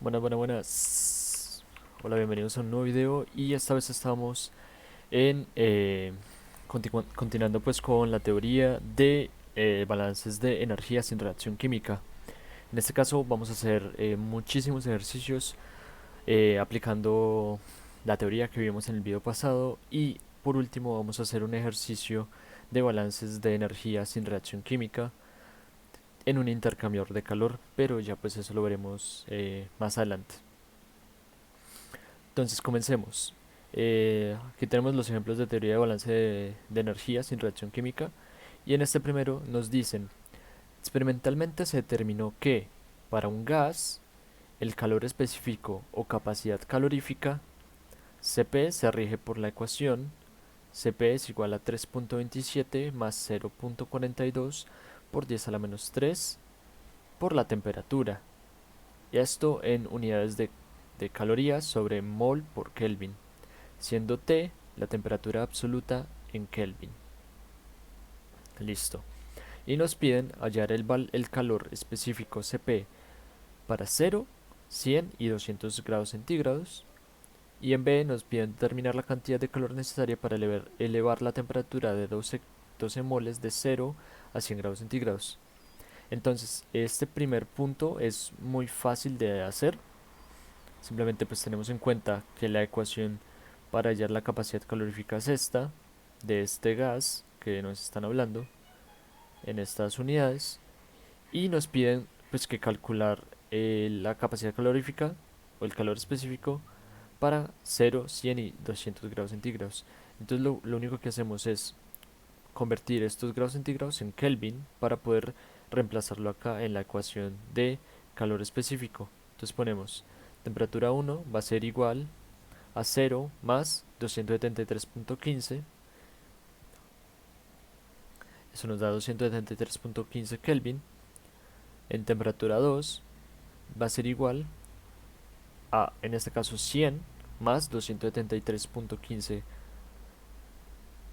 Buenas. Hola, bienvenidos a un nuevo video y esta vez estamos en continuando pues con la teoría de balances de energía sin reacción química. En este caso vamos a hacer muchísimos ejercicios aplicando la teoría que vimos en el video pasado y por último vamos a hacer un ejercicio de balances de energía sin reacción química en un intercambiador de calor, pero ya pues eso lo veremos más adelante. Entonces comencemos. Aquí tenemos los ejemplos de teoría de balance de energía sin reacción química. Y en este primero nos dicen, experimentalmente se determinó que para un gas, el calor específico o capacidad calorífica, Cp se rige por la ecuación Cp es igual a 3.27 más 0.42 por 10 a la menos 3 por la temperatura. Y esto en unidades de calorías sobre mol por Kelvin, siendo T la temperatura absoluta en Kelvin. Listo. Y nos piden hallar el calor específico Cp para 0, 100 y 200 grados centígrados. Y en B nos piden determinar la cantidad de calor necesaria para elevar la temperatura de 12 moles de 0 a 100 grados centígrados. Entonces, este primer punto es muy fácil de hacer. Simplemente pues tenemos en cuenta que la ecuación para hallar la capacidad calorífica es esta, de este gas que nos están hablando en estas unidades, y nos piden pues que calcular la capacidad calorífica o el calor específico para 0, 100 y 200 grados centígrados. Entonces lo único que hacemos es convertir estos grados centígrados en Kelvin para poder reemplazarlo acá en la ecuación de calor específico. Entonces ponemos temperatura 1 va a ser igual a 0 más 273.15. Eso nos da 273.15 Kelvin. En temperatura 2 va a ser igual a, en este caso, 100 más 273.15.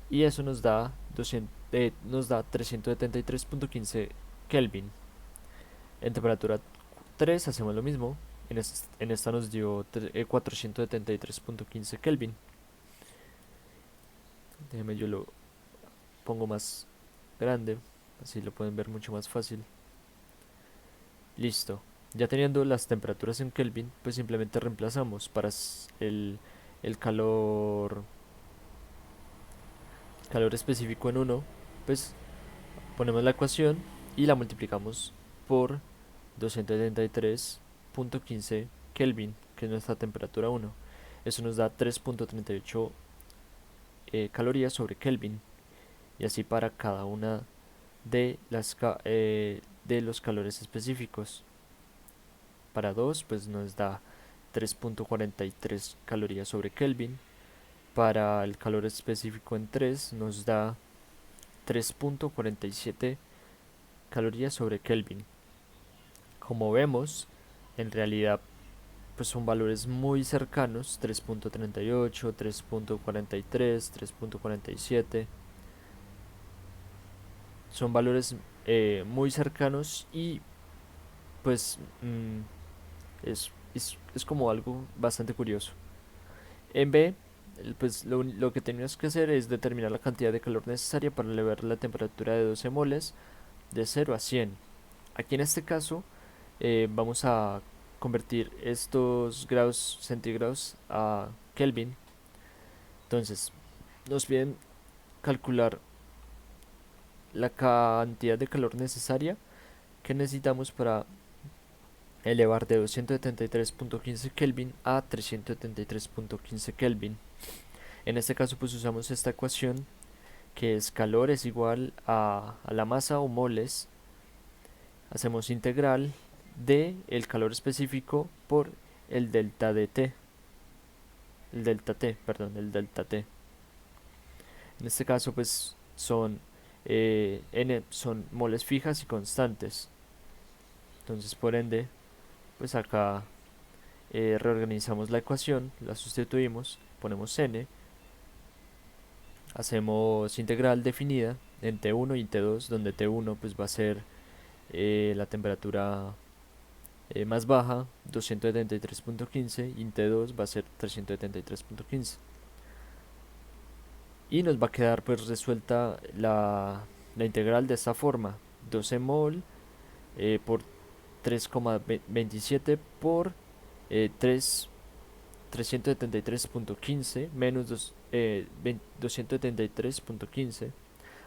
Y eso nos da 373.15 Kelvin. En temperatura 3 hacemos lo mismo. En esta nos dio 473.15 Kelvin. Déjenme yo lo pongo más grande, así lo pueden ver mucho más fácil. Listo. Ya teniendo las temperaturas en Kelvin, pues simplemente reemplazamos para el calor específico en uno, pues ponemos la ecuación y la multiplicamos por 273.15 Kelvin, que es nuestra temperatura 1. Eso nos da 3.38 calorías sobre Kelvin. Y así para cada una de los calores específicos. Para 2 pues nos da 3.43 calorías sobre Kelvin. Para el calor específico en 3 nos da 3.47 calorías sobre Kelvin. Como vemos, en realidad pues son valores muy cercanos, 3.38, 3.43, 3.47. Son valores muy cercanos y pues es como algo bastante curioso. En B, pues lo que tenemos que hacer es determinar la cantidad de calor necesaria para elevar la temperatura de 12 moles de 0 a 100. Aquí en este caso vamos a convertir estos grados centígrados a Kelvin. Entonces, nos piden calcular la cantidad de calor necesaria que necesitamos para elevar de 273.15 Kelvin a 373.15 Kelvin. En este caso pues usamos esta ecuación que es calor es igual a la masa o moles. Hacemos integral de el calor específico por el delta de T. El delta T, perdón, el delta T. En este caso pues N son moles fijas y constantes. Entonces por ende pues acá reorganizamos la ecuación, la sustituimos, ponemos n, hacemos integral definida en T1 y T2, donde T1 pues va a ser la temperatura más baja, 273.15, y int 2 va a ser 373.15. Y nos va a quedar pues resuelta la integral de esta forma: 12 mol por 3,27 por 373.15 menos 273.15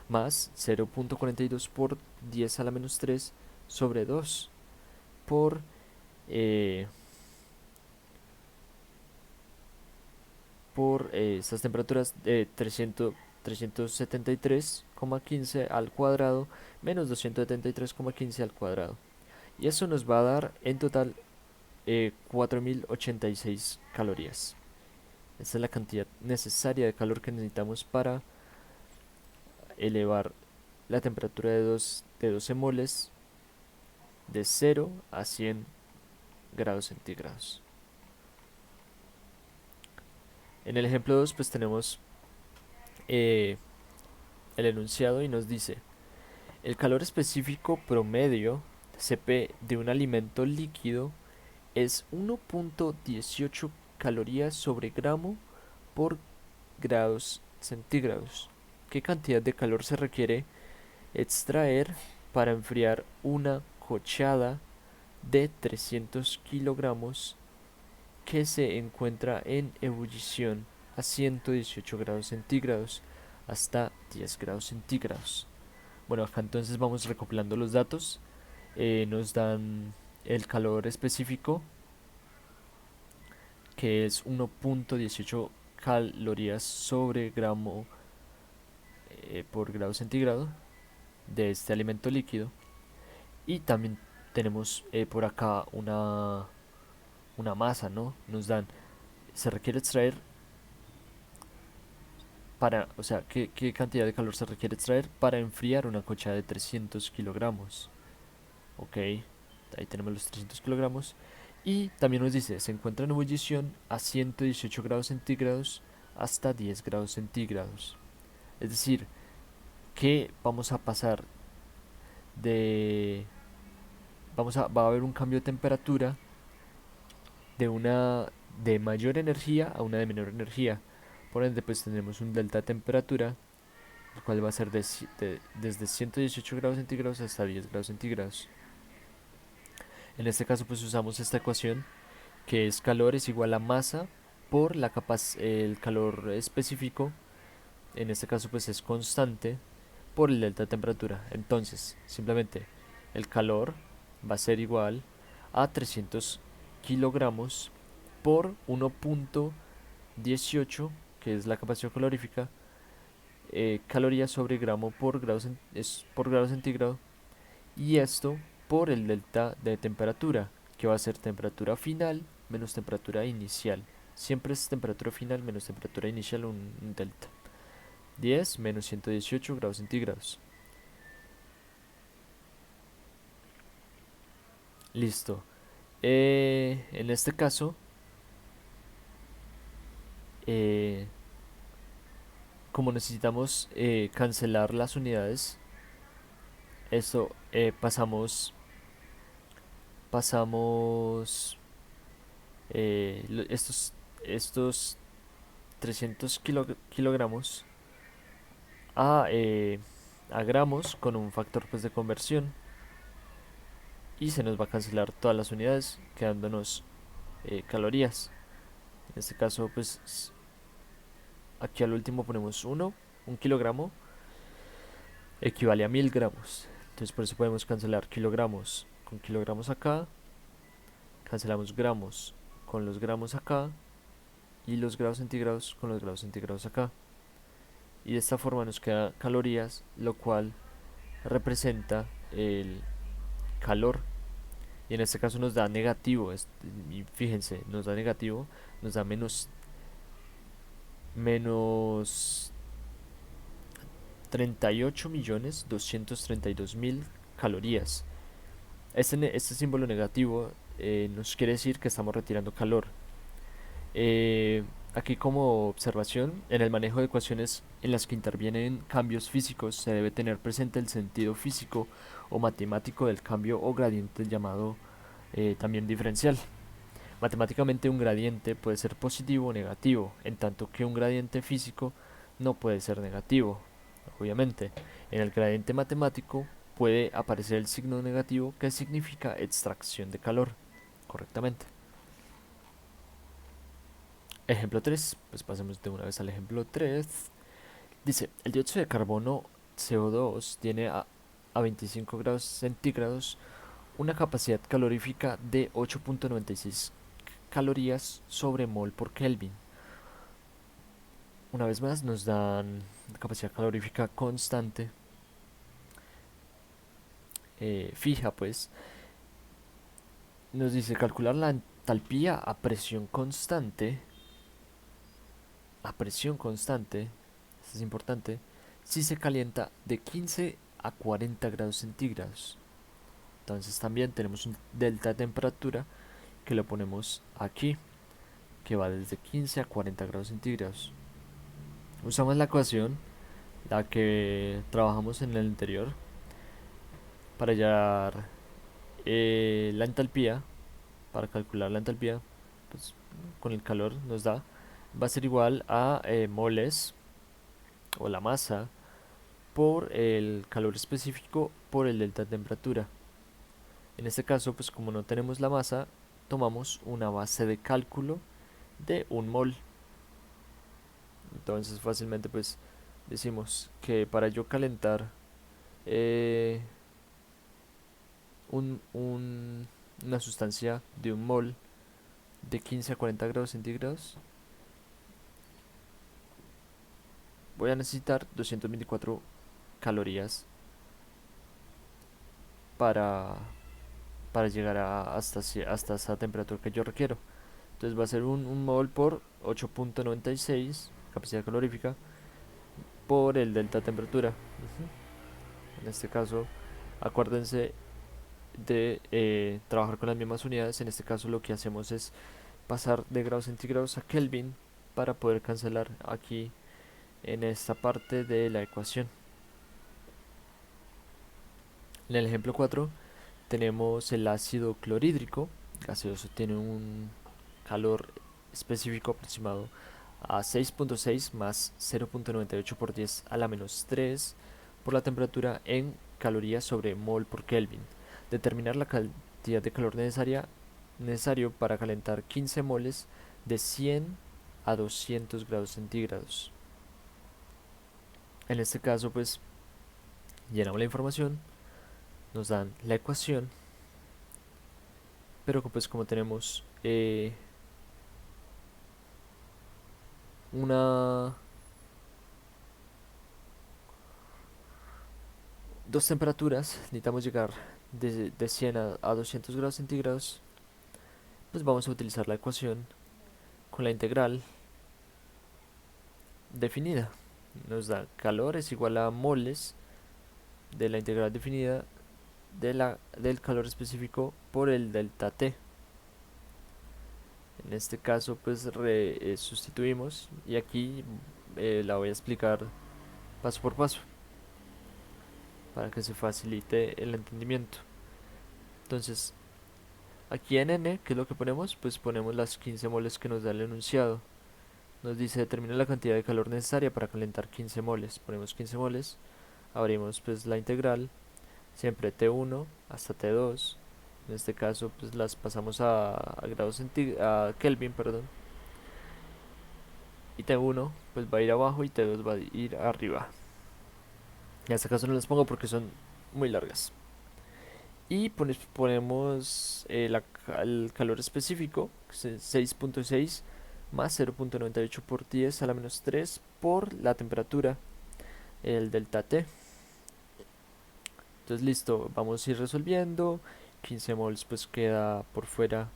más 0.42 por 10 a la menos 3 sobre 2 por eh, estas temperaturas de 373,15 al cuadrado menos 273,15 al cuadrado. Y eso nos va a dar en total 4086 calorías. Esta es la cantidad necesaria de calor que necesitamos para elevar la temperatura de 12 moles de 0 a 100 grados centígrados. En el ejemplo 2 pues tenemos el enunciado y nos dice: el calor específico promedio Cp de un alimento líquido es 1.18 calorías sobre gramo por grados centígrados. ¿Qué cantidad de calor se requiere extraer para enfriar una cochada de 300 kilogramos que se encuentra en ebullición a 118 grados centígrados hasta 10 grados centígrados? Bueno, acá entonces vamos recopilando los datos. Nos dan el calor específico, que es 1.18 calorías sobre gramo por grado centígrado de este alimento líquido. Y también tenemos por acá una masa, ¿no? Nos dan, se requiere extraer o sea, ¿qué cantidad de calor se requiere extraer para enfriar una cocha de 300 kilogramos? Ok, ahí tenemos los 300 kilogramos. Y también nos dice, se encuentra en ebullición a 118 grados centígrados hasta 10 grados centígrados. Es decir, que vamos a pasar de... va a haber un cambio de temperatura de mayor energía a una de menor energía. Por ende, pues tendremos un delta de temperatura, el cual va a ser desde 118 grados centígrados hasta 10 grados centígrados. En este caso, pues usamos esta ecuación, que es calor es igual a masa por el calor específico. En este caso, pues es constante por el delta de temperatura. Entonces, simplemente el calor va a ser igual a 300 kilogramos por 1.18, que es la capacidad calorífica, calorías sobre gramo por por grado centígrado, y esto por el delta de temperatura, que va a ser temperatura final menos temperatura inicial. Siempre es temperatura final menos temperatura inicial, un delta. 10 menos 118 grados centígrados. Listo. En este caso, eh, como necesitamos cancelar las unidades, esto pasamos estos 300 kilogramos a gramos con un factor pues de conversión, y se nos va a cancelar todas las unidades, quedándonos calorías. En este caso, pues aquí al último ponemos 1. Un kilogramo equivale a 1000 gramos. Entonces por eso podemos cancelar kilogramos con kilogramos acá, cancelamos gramos con los gramos acá, y los grados centígrados con los grados centígrados acá. Y de esta forma nos queda calorías, lo cual representa el calor. Y en este caso nos da negativo, y fíjense, nos da negativo, nos da menos 38.232.000 calorías. Este símbolo negativo nos quiere decir que estamos retirando calor. Aquí, como observación, en el manejo de ecuaciones en las que intervienen cambios físicos, se debe tener presente el sentido físico o matemático del cambio o gradiente llamado también diferencial. Matemáticamente un gradiente puede ser positivo o negativo, en tanto que un gradiente físico no puede ser negativo. Obviamente, en el gradiente matemático puede aparecer el signo negativo que significa extracción de calor, correctamente. Ejemplo 3, pues pasemos de una vez al ejemplo 3. Dice, el dióxido de carbono CO2 tiene a 25 grados centígrados una capacidad calorífica de 8.96 calorías sobre mol por Kelvin. Una vez más nos dan capacidad calorífica constante, fija pues. Nos dice calcular la entalpía a presión constante, esto es importante, si se calienta de 15 a 40 grados centígrados. Entonces también tenemos un delta de temperatura que lo ponemos aquí, que va desde 15 a 40 grados centígrados. Usamos la ecuación, la que trabajamos en el anterior, para hallar la entalpía, para calcular la entalpía, pues con el calor nos da, va a ser igual a moles o la masa por el calor específico por el delta de temperatura. En este caso, pues como no tenemos la masa, tomamos una base de cálculo de un mol. Entonces fácilmente pues decimos que para yo calentar eh, una sustancia de un mol de 15 a 40 grados centígrados, voy a necesitar 224 calorías para, para llegar hasta esa temperatura que yo requiero. Entonces va a ser un mol por 8.96 capacidad calorífica por el delta temperatura. En este caso, acuérdense de trabajar con las mismas unidades. En este caso lo que hacemos es pasar de grados centígrados a Kelvin para poder cancelar aquí en esta parte de la ecuación. En el ejemplo 4 tenemos el ácido clorhídrico gaseoso, tiene un calor específico aproximado a 6.6 más 0.98 por 10 a la menos 3 por la temperatura en calorías sobre mol por Kelvin. Determinar la cantidad de calor necesario para calentar 15 moles de 100 a 200 grados centígrados. En este caso, pues llenamos la información, nos dan la ecuación, pero pues como tenemos una dos temperaturas, necesitamos llegar de 100 a 200 grados centígrados, pues vamos a utilizar la ecuación con la integral definida. Nos da calor es igual a moles de la integral definida del calor específico por el delta T. En este caso pues sustituimos y aquí la voy a explicar paso por paso para que se facilite el entendimiento. Entonces aquí en n, ¿qué es lo que ponemos? Pues ponemos las 15 moles que nos da el enunciado. Nos dice determina la cantidad de calor necesaria para calentar 15 moles. Ponemos 15 moles, abrimos pues la integral, siempre T1 hasta T2. En este caso pues las pasamos a grados a Kelvin, perdón. Y T1 pues va a ir abajo y T2 va a ir arriba. En este caso no las pongo porque son muy largas. Y ponemos el calor específico, 6.6 más 0.98 por 10 a la menos 3 por la temperatura, el delta T. Entonces listo, vamos a ir resolviendo. 15 mols pues queda por fuera,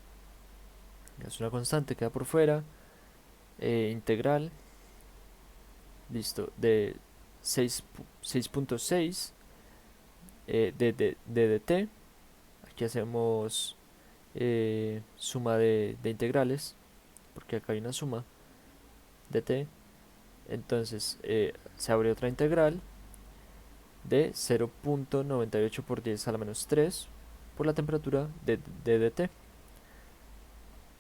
es una constante, queda por fuera. Integral, listo, de 6.6 de dt. Aquí hacemos suma de integrales, porque acá hay una suma de t. Entonces se abre otra integral de 0.98 por 10 a la menos 3 por la temperatura de dt.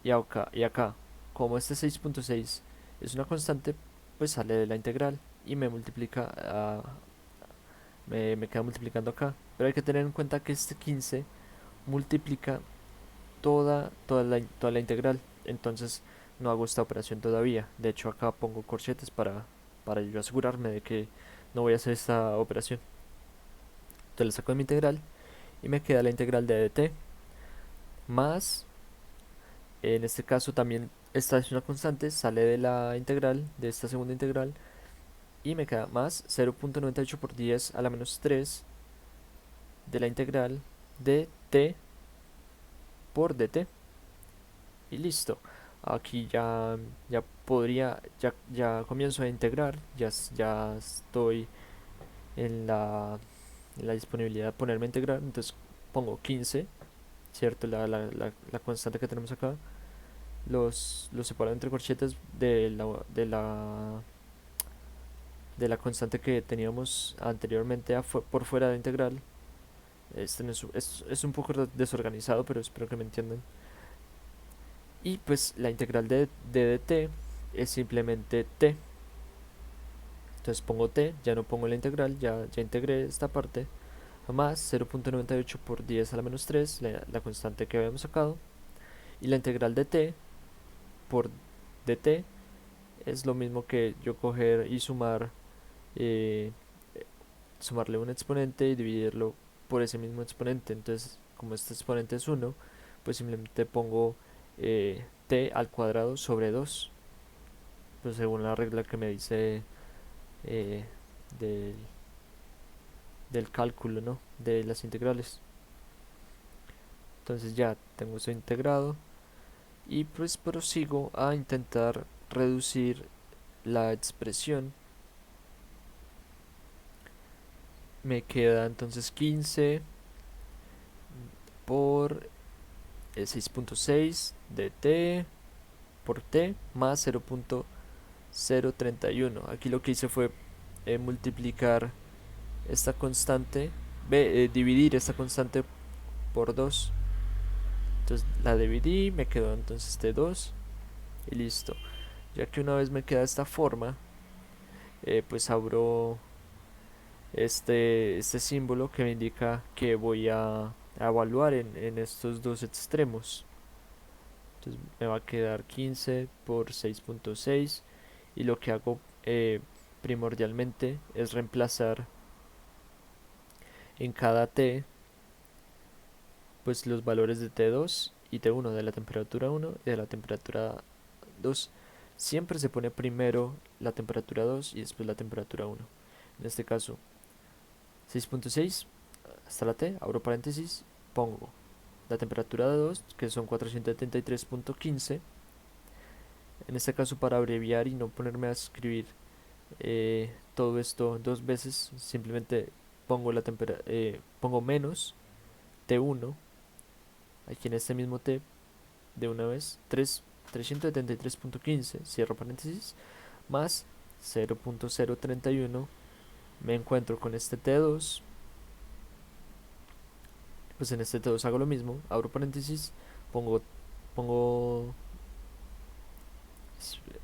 Y acá, como este 6.6 es una constante, pues sale de la integral y me multiplica, me queda multiplicando acá. Pero hay que tener en cuenta que este 15 multiplica toda la integral. Entonces no hago esta operación todavía. De hecho, acá pongo corchetes para yo asegurarme de que no voy a hacer esta operación. Entonces le saco de mi integral y me queda la integral de dt más, en este caso también esta es una constante, sale de la integral, de esta segunda integral, y me queda más 0.98 por 10 a la menos 3 de la integral de t por dt. Y listo. Aquí ya podría, ya comienzo a integrar, ya estoy en la disponibilidad de ponerme a integrar. Entonces pongo 15, ¿cierto? La constante que tenemos acá. Los separo entre corchetes de la constante que teníamos anteriormente por fuera de la integral. Este no es un poco desorganizado, pero espero que me entiendan. Y pues la integral de dt es simplemente t. Entonces pongo t, ya no pongo la integral, ya integré esta parte, más 0.98 por 10 a la menos 3, la constante que habíamos sacado. Y la integral de t por dt es lo mismo que yo coger y eh, sumarle un exponente y dividirlo por ese mismo exponente. Entonces, como este exponente es 1, pues simplemente pongo t al cuadrado sobre 2, pues según la regla que me dice eh, del, del cálculo, ¿no? De las integrales. Entonces ya tengo esto integrado y pues prosigo a intentar reducir la expresión. Me queda entonces 15 por 6.6 de t por t más 0.031. Aquí lo que hice fue multiplicar esta constante, dividir esta constante por 2. Entonces la dividí, me quedó entonces este 2 y listo. Ya que una vez me queda esta forma, pues abro este símbolo que me indica que voy a evaluar en estos dos extremos. Entonces me va a quedar 15 por 6.6 y lo que hago primordialmente es reemplazar en cada t pues los valores de T2 y T1, de la temperatura 1 y de la temperatura 2. Siempre se pone primero la temperatura 2 y después la temperatura 1. En este caso 6.6 hasta la T, abro paréntesis, pongo la temperatura de 2, que son 473.15. En este caso, para abreviar y no ponerme a escribir todo esto dos veces, simplemente pongo menos T1 aquí en este mismo T de una vez, 373.15, cierro paréntesis, más 0.031. Me encuentro con este T2. Pues en este T2 hago lo mismo, abro paréntesis, pongo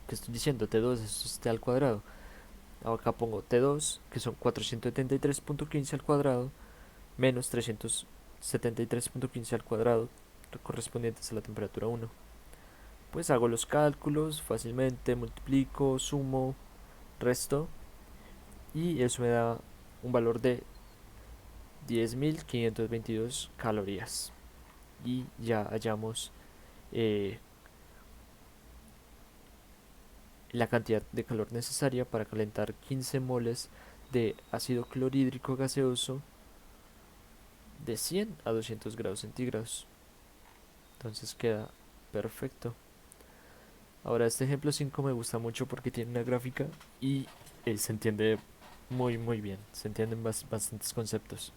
¿qué estoy diciendo? T2, esto es T al cuadrado. Acá pongo T2, que son 473.15 al cuadrado, menos 373.15 al cuadrado, correspondientes a la temperatura 1. Pues hago los cálculos fácilmente, multiplico, sumo, resto, y eso me da un valor de 10.522 calorías. Y ya hallamos eh, la cantidad de calor necesaria para calentar 15 moles de ácido clorhídrico gaseoso de 100 a 200 grados centígrados. Entonces queda perfecto. Ahora este ejemplo 5 me gusta mucho porque tiene una gráfica y se entiende muy bien. Se entienden bastantes conceptos.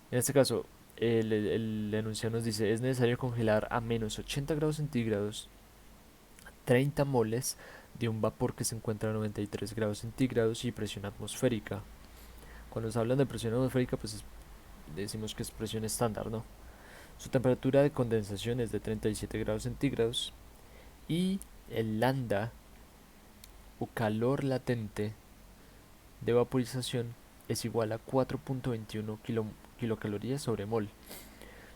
En este caso, el enunciado nos dice: es necesario congelar a menos 80 grados centígrados 30 moles de un vapor que se encuentra a 93 grados centígrados y presión atmosférica. Cuando nos hablan de presión atmosférica, pues decimos que es presión estándar, ¿no? Su temperatura de condensación es de 37 grados centígrados y el lambda o calor latente de vaporización es igual a 4.21 kilocalorías sobre mol.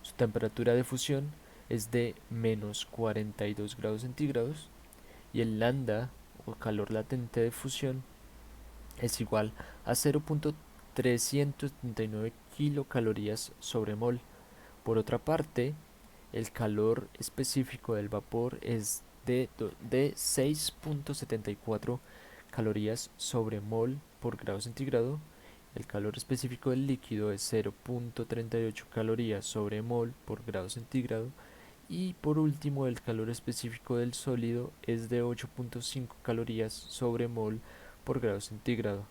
Su temperatura de fusión es de menos 42 grados centígrados y el lambda o calor latente de fusión es igual a 0.339 kilocalorías sobre mol. Por otra parte, el calor específico del vapor es de 6.74 calorías sobre mol por grado centígrado. El calor específico del líquido es 0.38 calorías sobre mol por grado centígrado. Y por último, el calor específico del sólido es de 8.5 calorías sobre mol por grado centígrado.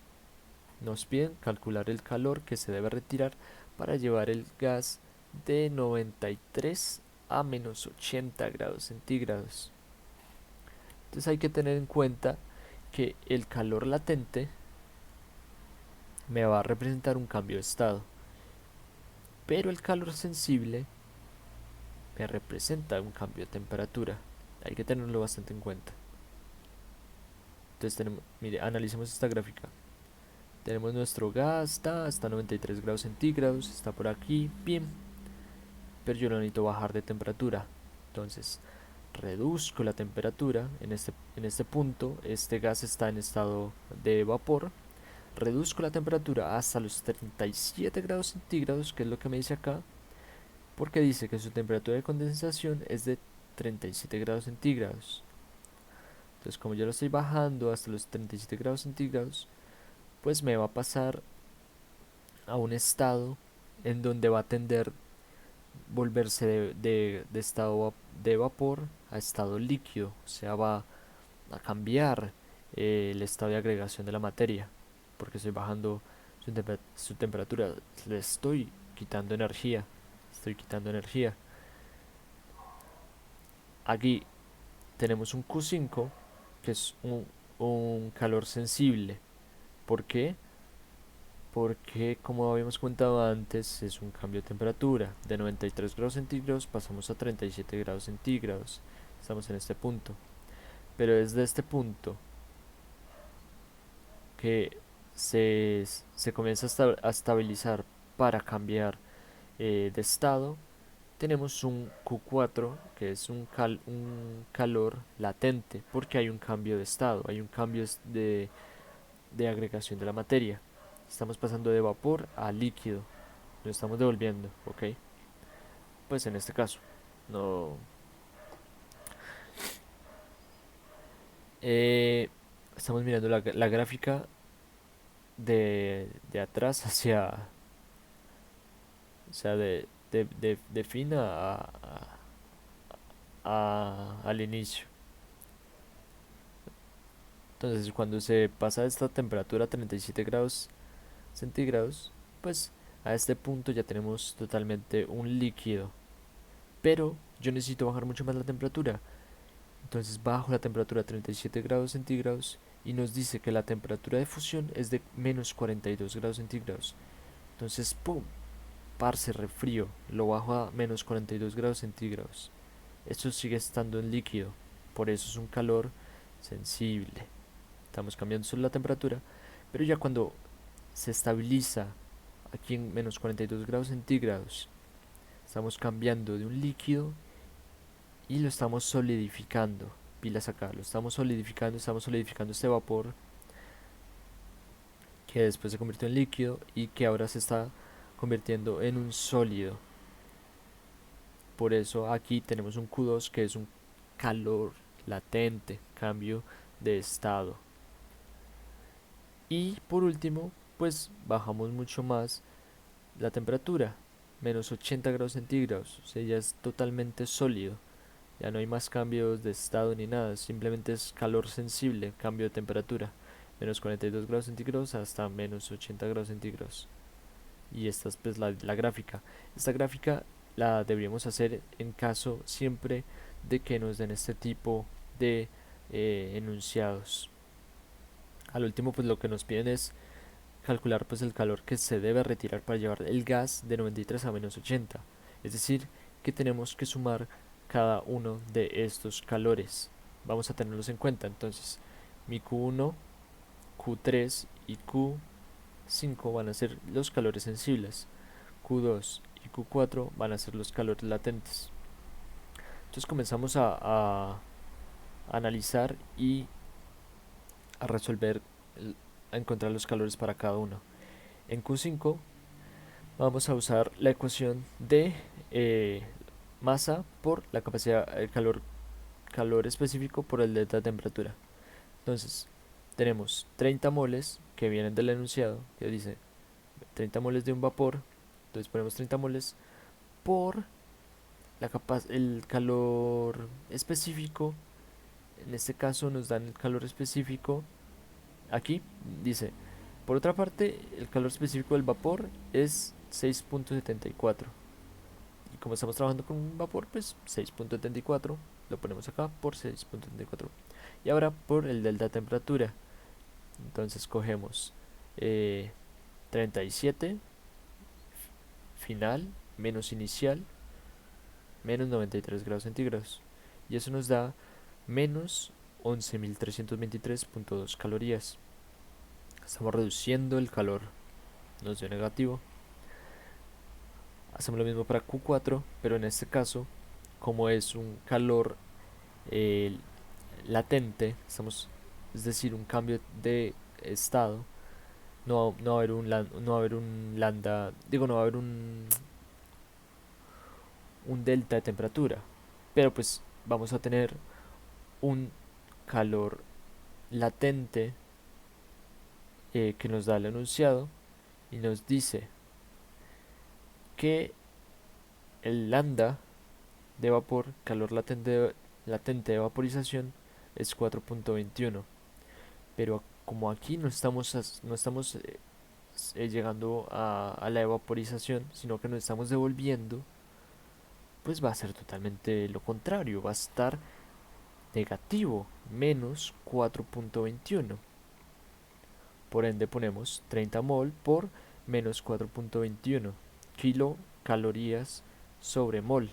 Nos piden calcular el calor que se debe retirar para llevar el gas de 93 a menos 80 grados centígrados. Entonces hay que tener en cuenta que el calor latente me va a representar un cambio de estado, pero el calor sensible me representa un cambio de temperatura. Hay que tenerlo bastante en cuenta. Entonces mire, analicemos esta gráfica. Tenemos nuestro gas, está a 93 grados centígrados, está por aquí, bien, pero yo lo necesito bajar de temperatura. Entonces reduzco la temperatura en este punto. Este gas está en estado de vapor. Reduzco la temperatura hasta los 37 grados centígrados, que es lo que me dice acá, porque dice que su temperatura de condensación es de 37 grados centígrados. Entonces, como yo lo estoy bajando hasta los 37 grados centígrados, pues me va a pasar a un estado en donde va a tender volverse de estado de vapor a estado líquido, o sea, va a cambiar el estado de agregación de la materia, porque estoy bajando su temperatura, le estoy quitando energía. Aquí tenemos un Q5, que es un calor sensible. ¿Por qué? Porque, como habíamos comentado antes, es un cambio de temperatura. De 93 grados centígrados pasamos a 37 grados centígrados. Estamos en este punto. Pero desde este punto que se comienza a estabilizar para cambiar de estado, tenemos un Q4, que es un calor latente, porque hay un cambio de estado, hay un cambio de agregación de la materia. Estamos pasando de vapor a líquido, lo estamos devolviendo, ¿ok? Pues en este caso, no. eh, Estamos mirando la gráfica de atrás o sea, de fin al inicio. Entonces, cuando se pasa de esta temperatura a 37 grados centígrados, pues a este punto ya tenemos totalmente un líquido. Pero yo necesito bajar mucho más la temperatura. Entonces bajo la temperatura a 37 grados centígrados y nos dice que la temperatura de fusión es de menos 42 grados centígrados. Entonces, ¡pum! Parce, refrío, lo bajo a menos 42 grados centígrados. Esto sigue estando en líquido, por eso es un calor sensible. Estamos cambiando solo la temperatura, pero ya cuando se estabiliza aquí en menos 42 grados centígrados, estamos cambiando de un líquido y lo estamos solidificando. Pilas acá, lo estamos solidificando este vapor que después se convirtió en líquido y que ahora se está convirtiendo en un sólido. Por eso aquí tenemos un Q2 que es un calor latente, cambio de estado. Y por último, pues bajamos mucho más la temperatura, menos 80 grados centígrados, o sea, ya es totalmente sólido. Ya no hay más cambios de estado ni nada, simplemente es calor sensible, cambio de temperatura. Menos 42 grados centígrados hasta menos 80 grados centígrados. Y esta es pues la gráfica. Esta gráfica la deberíamos hacer en caso siempre de que nos den este tipo de enunciados. Al último pues lo que nos piden es calcular pues el calor que se debe retirar para llevar el gas de 93 a menos 80. Es decir, que tenemos que sumar cada uno de estos calores. Vamos a tenerlos en cuenta. Entonces, mi Q1, Q3 y Q5 van a ser los calores sensibles. Q2 y Q4 van a ser los calores latentes. Entonces comenzamos a analizar y a resolver, a encontrar los calores para cada uno. En Q5 vamos a usar la ecuación de masa por la capacidad, el calor específico por el delta de temperatura. Entonces, tenemos 30 moles que vienen del enunciado, que dice 30 moles de un vapor. Entonces ponemos 30 moles por el calor específico. En este caso nos dan el calor específico. Aquí dice, por otra parte, el calor específico del vapor es 6.74. Y como estamos trabajando con un vapor, pues 6.74 lo ponemos acá por 6.74. Y ahora por el delta de temperatura. Entonces cogemos 37 final menos inicial menos 93 grados centígrados. Y eso nos da menos 11.323.2 calorías. Estamos reduciendo el calor, nos dio negativo. Hacemos lo mismo para Q4, pero en este caso, como es un calor eh, latente, es decir, un cambio de estado, no va a haber no va a haber un lambda, digo, no va a haber un delta de temperatura, pero pues vamos a tener un calor latente que nos da el enunciado y nos dice que el lambda de vapor, calor latente de vaporización, es 4.21. Pero como aquí no estamos llegando a la evaporización, sino que nos estamos devolviendo, pues va a ser totalmente lo contrario, va a estar negativo, menos 4.21. Por ende ponemos 30 mol por menos 4.21 kilocalorías sobre mol.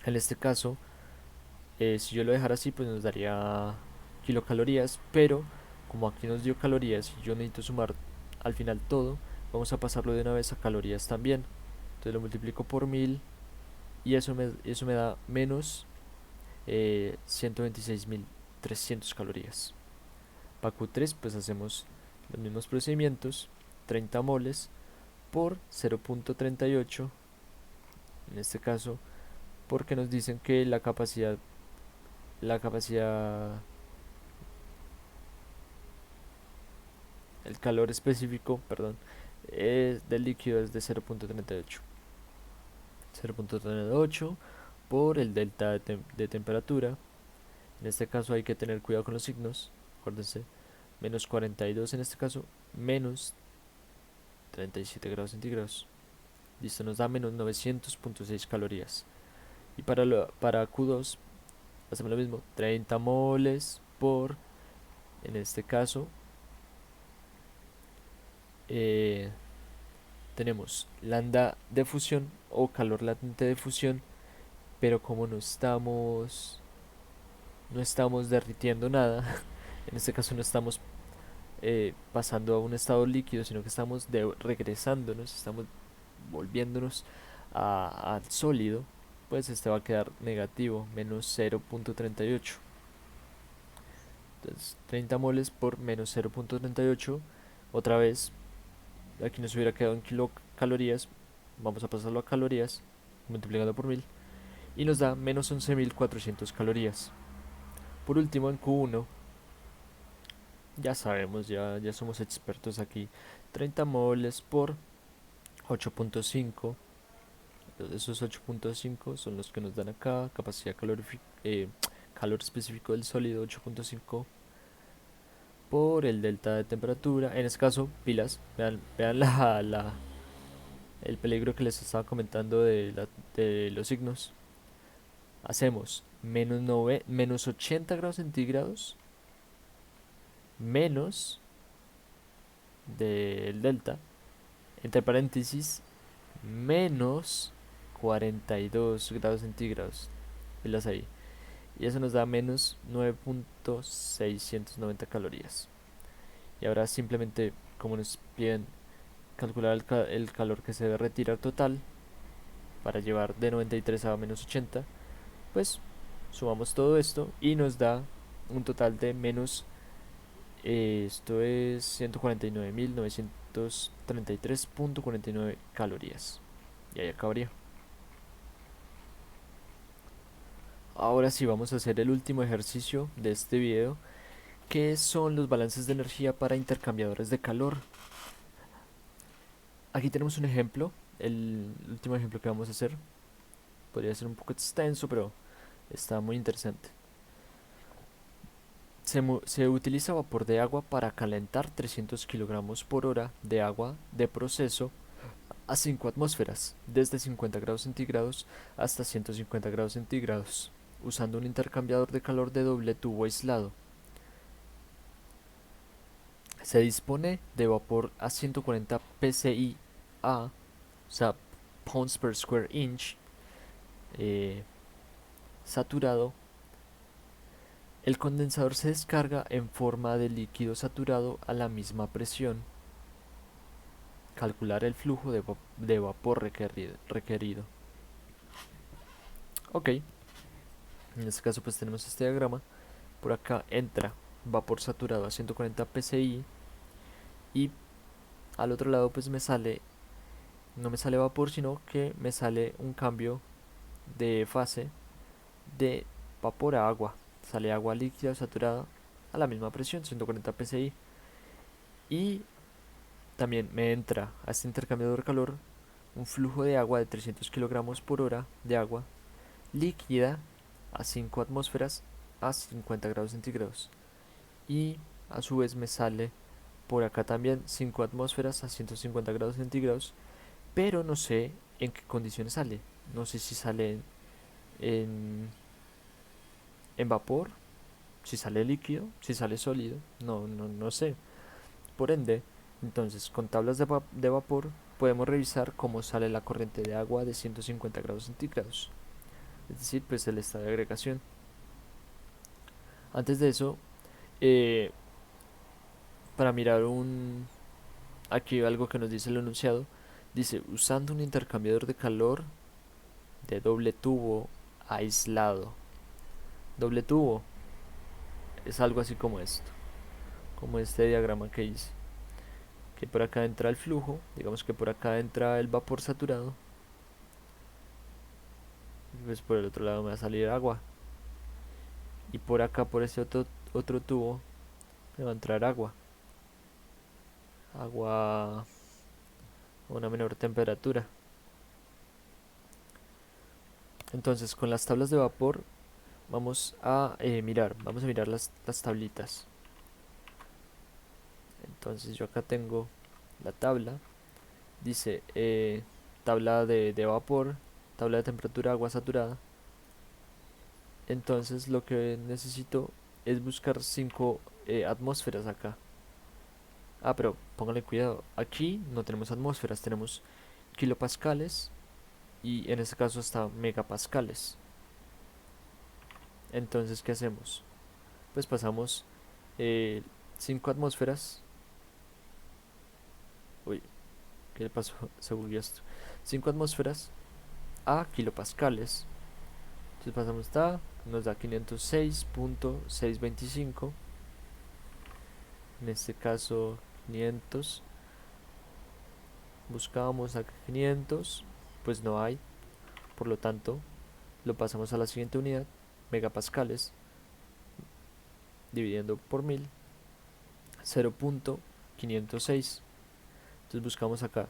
En este caso, si yo lo dejara así, pues nos daría kilocalorías, pero como aquí nos dio calorías y yo necesito sumar al final todo, vamos a pasarlo de una vez a calorías también. Entonces lo multiplico por 1000 y eso me da menos 126.300 calorías. Para Q3 pues hacemos los mismos procedimientos, 30 moles por 0.38, en este caso porque nos dicen que la capacidad, el calor específico, perdón, del líquido es de 0.38. 0.38 por el delta de temperatura. En este caso hay que tener cuidado con los signos, acuérdense, menos 42 en este caso, menos 37 grados centígrados. Listo, nos da menos 900.6 calorías. Y para Q2 hacemos lo mismo, 30 moles por, en este caso, eh, tenemos lambda de fusión o calor latente de fusión, pero como no estamos derritiendo nada, en este caso no estamos pasando a un estado líquido, sino que estamos regresándonos, estamos volviéndonos al sólido, pues este va a quedar negativo, menos 0.38. Entonces 30 moles por menos 0.38, otra vez, aquí nos hubiera quedado en kilocalorías, vamos a pasarlo a calorías, multiplicando por 1000, y nos da menos 11.400 calorías. Por último, en Q1, ya sabemos, ya somos expertos aquí, 30 moles por 8.5. Esos 8.5 son los que nos dan acá, capacidad calor específico del sólido 8.5 por el delta de temperatura. En este caso, pilas, vean el peligro que les estaba comentando de los signos. Hacemos menos 80 grados centígrados menos del delta, entre paréntesis, menos 42 grados centígrados. Velas ahí. Y eso nos da menos 9.690 calorías. Y ahora simplemente, como nos piden calcular el calor que se debe retirar total para llevar de 93 a menos 80, pues sumamos todo esto y nos da un total de menos, esto es 149.933.49 calorías. Y ahí acabaría. Ahora sí vamos a hacer el último ejercicio de este video, que son los balances de energía para intercambiadores de calor. Aquí tenemos un ejemplo, el último ejemplo que vamos a hacer. Podría ser un poco extenso, pero está muy interesante. Se utiliza vapor de agua para calentar 300 kilogramos por hora de agua de proceso a 5 atmósferas, desde 50 grados centígrados hasta 150 grados centígrados, usando un intercambiador de calor de doble tubo aislado. Se dispone de vapor a 140 psi a, o sea, pounds per square inch, saturado. El condensador se descarga en forma de líquido saturado a la misma presión. Calcular el flujo de vapor requerido. Ok, en este caso pues tenemos este diagrama. Por acá entra vapor saturado a 140 psi y al otro lado pues no me sale vapor, sino que me sale un cambio de fase de vapor a agua. Sale agua líquida saturada a la misma presión, 140 psi. Y también me entra a este intercambiador de calor un flujo de agua de 300 kilogramos por hora de agua líquida a 5 atmósferas a 50 grados centígrados. Y a su vez me sale por acá también 5 atmósferas a 150 grados centígrados, pero no sé en qué condiciones sale. No sé si sale en, en vapor, si sale líquido, si sale sólido, no sé. Por ende, entonces con tablas de vapor podemos revisar cómo sale la corriente de agua de 150 grados centígrados, es decir, pues el estado de agregación. Antes de eso, eh, para mirar aquí algo que nos dice el enunciado, dice: usando un intercambiador de calor de doble tubo aislado. Doble tubo es algo así como esto, como este diagrama que hice, que por acá entra el flujo, digamos que por acá entra el vapor saturado, y pues por el otro lado me va a salir agua, y por acá por este otro tubo me va a entrar agua a una menor temperatura. Entonces con las tablas de vapor vamos a mirar las tablitas. Entonces yo acá tengo la tabla, dice tabla de vapor, tabla de temperatura, agua saturada. Entonces lo que necesito es buscar 5 atmósferas acá. Ah, pero póngale cuidado, aquí no tenemos atmósferas, tenemos kilopascales y en este caso hasta megapascales. Entonces, ¿qué hacemos? Pues pasamos 5 atmósferas. Uy, ¿qué le pasó? Se bugueó esto. 5 atmósferas a kilopascales. Entonces pasamos esta, nos da 506.625. En este caso 500. Buscábamos acá 500, pues no hay. Por lo tanto, lo pasamos a la siguiente unidad, megapascales, dividiendo por 1000, 0.506. Entonces buscamos acá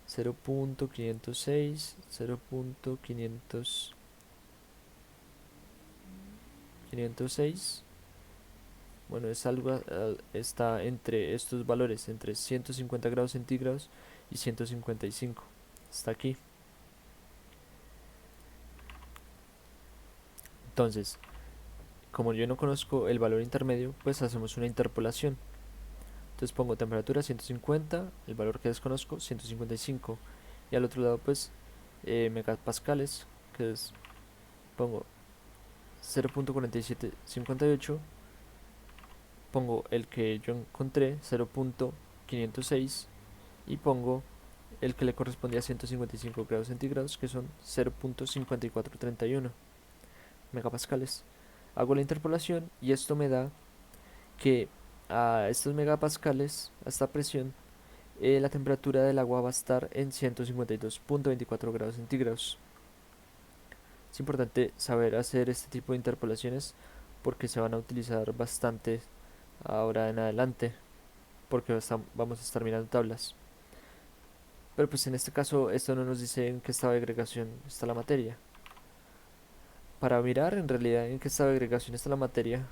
0.506, 0.506. Bueno, es algo, está entre estos valores, entre 150 grados centígrados y 155. Está aquí. Entonces, como yo no conozco el valor intermedio, pues hacemos una interpolación. Entonces pongo temperatura 150, el valor que desconozco 155, y al otro lado pues megapascales, que es, pongo 0.4758, pongo el que yo encontré 0.506 y pongo el que le correspondía a 155 grados centígrados, que son 0.5431 megapascales. Hago la interpolación y esto me da que a estos megapascales, a esta presión, la temperatura del agua va a estar en 152.24 grados centígrados. Es importante saber hacer este tipo de interpolaciones porque se van a utilizar bastante ahora en adelante, porque vamos a estar mirando tablas. Pero pues en este caso esto no nos dice en qué estado de agregación está la materia. Para mirar en realidad en qué estado de agregación está la materia,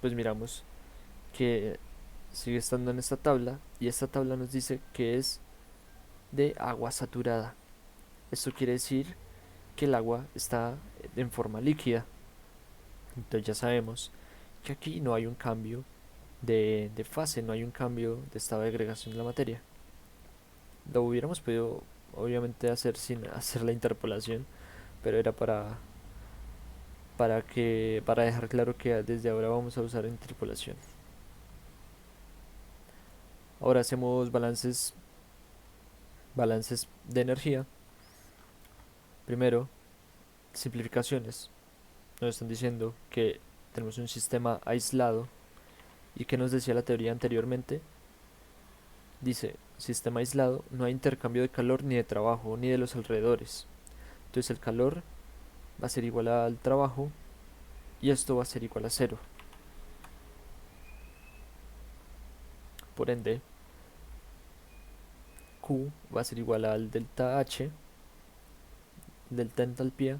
pues miramos que sigue estando en esta tabla y esta tabla nos dice que es de agua saturada. Esto quiere decir que el agua está en forma líquida. Entonces ya sabemos que aquí no hay un cambio de fase, no hay un cambio de estado de agregación de la materia. Lo hubiéramos podido obviamente hacer sin hacer la interpolación, pero era para dejar claro que desde ahora vamos a usar interpolación. Ahora hacemos balances de energía. Primero, simplificaciones. Nos están diciendo que tenemos un sistema aislado. ¿Y qué nos decía la teoría anteriormente? Dice, sistema aislado, no hay intercambio de calor ni de trabajo, ni de los alrededores. Entonces el calor va a ser igual al trabajo y esto va a ser igual a cero. Por ende, Q va a ser igual al delta H, delta entalpía,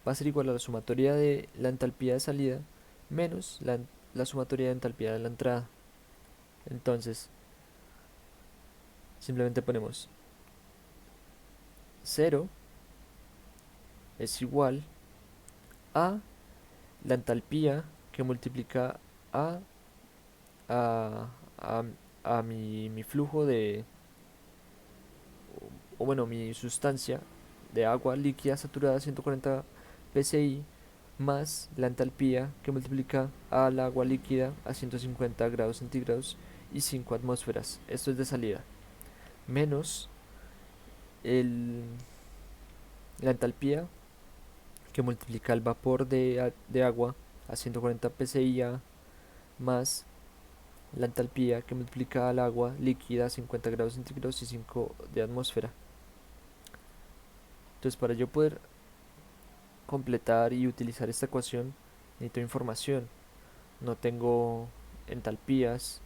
va a ser igual a la sumatoria de la entalpía de salida menos la sumatoria de entalpía de la entrada. Entonces, simplemente ponemos 0 es igual a la entalpía que multiplica a, a, a, a mi flujo o bueno, mi sustancia de agua líquida saturada a 140 psi más la entalpía que multiplica al agua líquida a 150 grados centígrados y 5 atmósferas. Esto es de salida. Menos el, la entalpía que multiplica el vapor de agua a 140 psi más la entalpía que multiplica al agua líquida a 50 grados centígrados y 5 de atmósfera. Entonces para yo poder completar y utilizar esta ecuación necesito información. No tengo entalpías,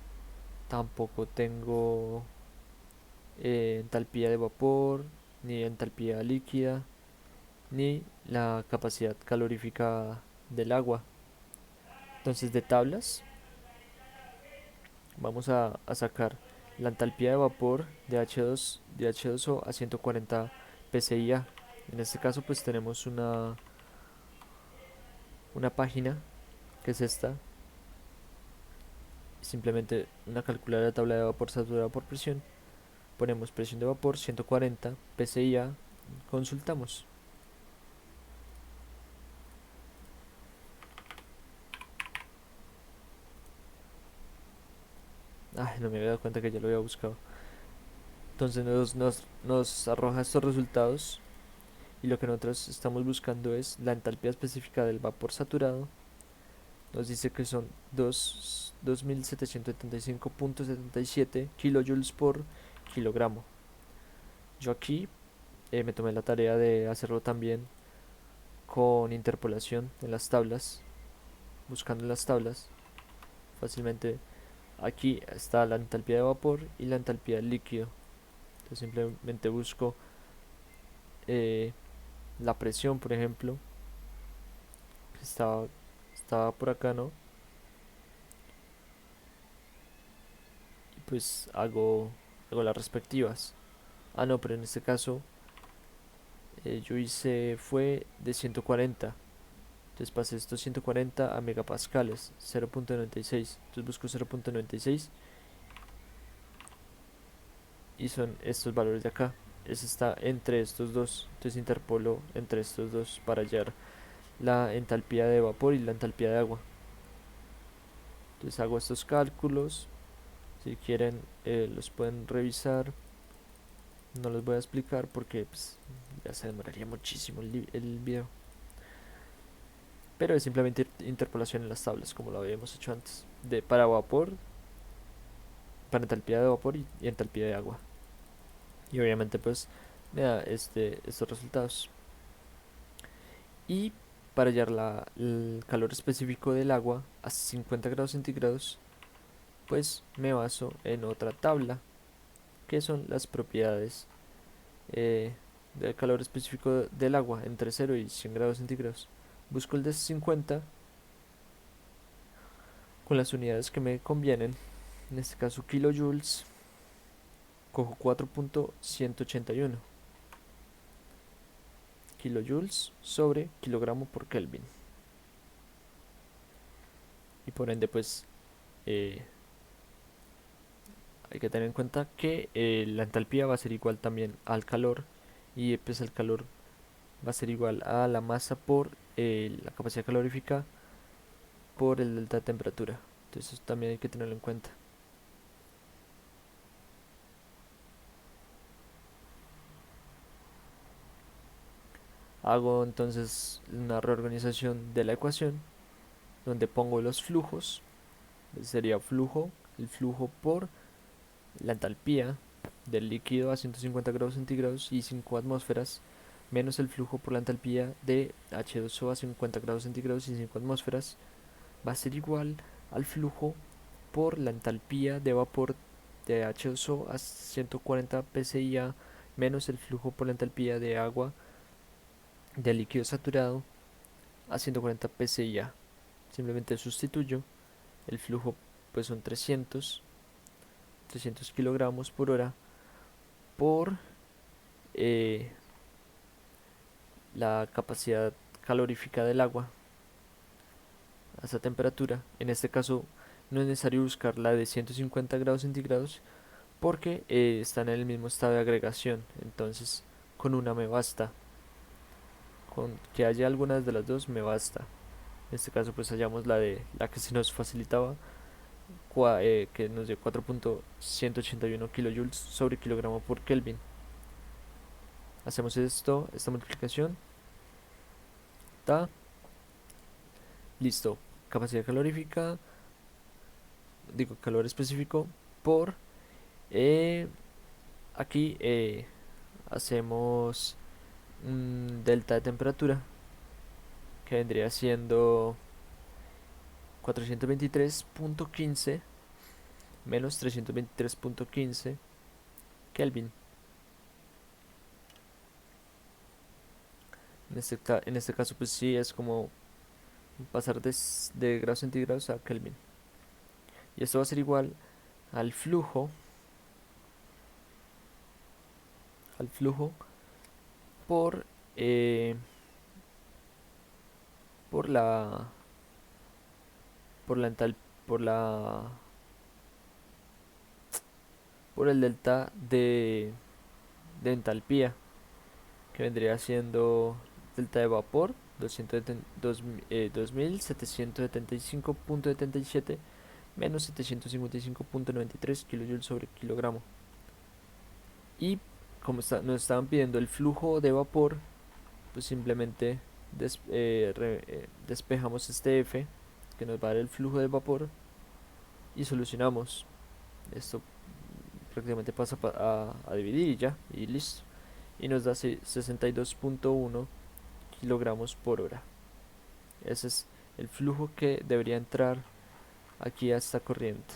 tampoco tengo entalpía de vapor, ni entalpía líquida, ni la capacidad calorífica del agua. Entonces de tablas vamos a sacar la entalpía de vapor de H2O a 140 psi. En este caso pues tenemos una página que es esta. Simplemente una calculadora de tabla de vapor saturado por presión. Ponemos presión de vapor 140 psi. Consultamos. Ay, no me había dado cuenta que ya lo había buscado. Entonces nos arroja estos resultados y lo que nosotros estamos buscando es la entalpía específica del vapor saturado. Nos dice que son 2775.77 kilojoules por kilogramo. Yo aquí me tomé la tarea de hacerlo también con interpolación en las tablas, buscando en las tablas fácilmente. Aquí está la entalpía de vapor y la entalpía del líquido. Entonces simplemente busco eh, la presión, por ejemplo, que estaba por acá, ¿no? Y pues hago las respectivas. Ah, no, pero en este caso yo hice fue de 140. Entonces pasé estos 140 a megapascales, 0.96. Entonces busco 0.96 y son estos valores de acá. Ese está entre estos dos, entonces interpolo entre estos dos para hallar la entalpía de vapor y la entalpía de agua. Entonces hago estos cálculos, si quieren los pueden revisar. No los voy a explicar porque pues, ya se demoraría muchísimo el video. Pero es simplemente interpolación en las tablas, como lo habíamos hecho antes. Para vapor, para entalpía de vapor y entalpía de agua. Y obviamente pues me da estos resultados. Y para hallar el calor específico del agua a 50 grados centígrados, pues me baso en otra tabla, que son las propiedades del calor específico del agua entre 0 y 100 grados centígrados. Busco el de 50 con las unidades que me convienen, en este caso kilojoules, cojo 4.181 kilojoules sobre kilogramo por Kelvin. Y por ende pues eh, hay que tener en cuenta que la entalpía va a ser igual también al calor, y pues el calor va a ser igual a la masa por la capacidad calorífica por el delta de temperatura. Entonces eso también hay que tenerlo en cuenta. Hago entonces una reorganización de la ecuación donde pongo los flujos. Sería el flujo por la entalpía del líquido a 150 grados centígrados y 5 atmósferas, menos el flujo por la entalpía de H2O a 50 grados centígrados y 5 atmósferas, va a ser igual al flujo por la entalpía de vapor de H2O a 140 psia menos el flujo por la entalpía de agua de líquido saturado a 140 psia. Simplemente sustituyo el flujo, pues son 300 kilogramos por hora por eh, la capacidad calorífica del agua a esa temperatura. En este caso no es necesario buscar la de 150 grados centígrados porque están en el mismo estado de agregación, entonces con una me basta, con que haya algunas de las dos me basta. En este caso pues hallamos la que se nos facilitaba, que nos dio 4.181 kilojoules sobre kilogramo por Kelvin. Hacemos esta multiplicación, ta, listo, capacidad calorífica, digo calor específico por eh, aquí hacemos un delta de temperatura que vendría siendo 423.15 menos 323.15 Kelvin. En este caso pues sí es como pasar de grados centígrados a Kelvin. Y esto va a ser igual al flujo, al flujo por eh, por la por la ental por la por el delta de entalpía, que vendría siendo delta de vapor 2775.77 menos 755.93 kilojoules sobre kilogramo. Y como nos estaban pidiendo el flujo de vapor, pues simplemente despejamos este F que nos va a dar el flujo de vapor y solucionamos. Esto prácticamente pasa a dividir y ya, y listo. Y nos da 62.1 kilogramos por hora. Ese es el flujo que debería entrar aquí a esta corriente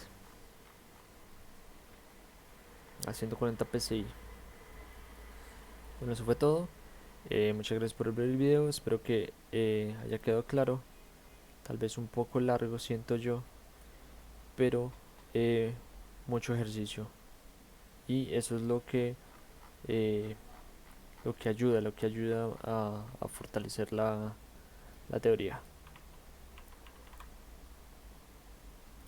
a 140 psi. Bueno, eso fue todo. Muchas gracias por ver el video. Espero que haya quedado claro. Tal vez un poco largo, siento yo, pero mucho ejercicio. Y eso es eh, lo que ayuda a fortalecer la teoría.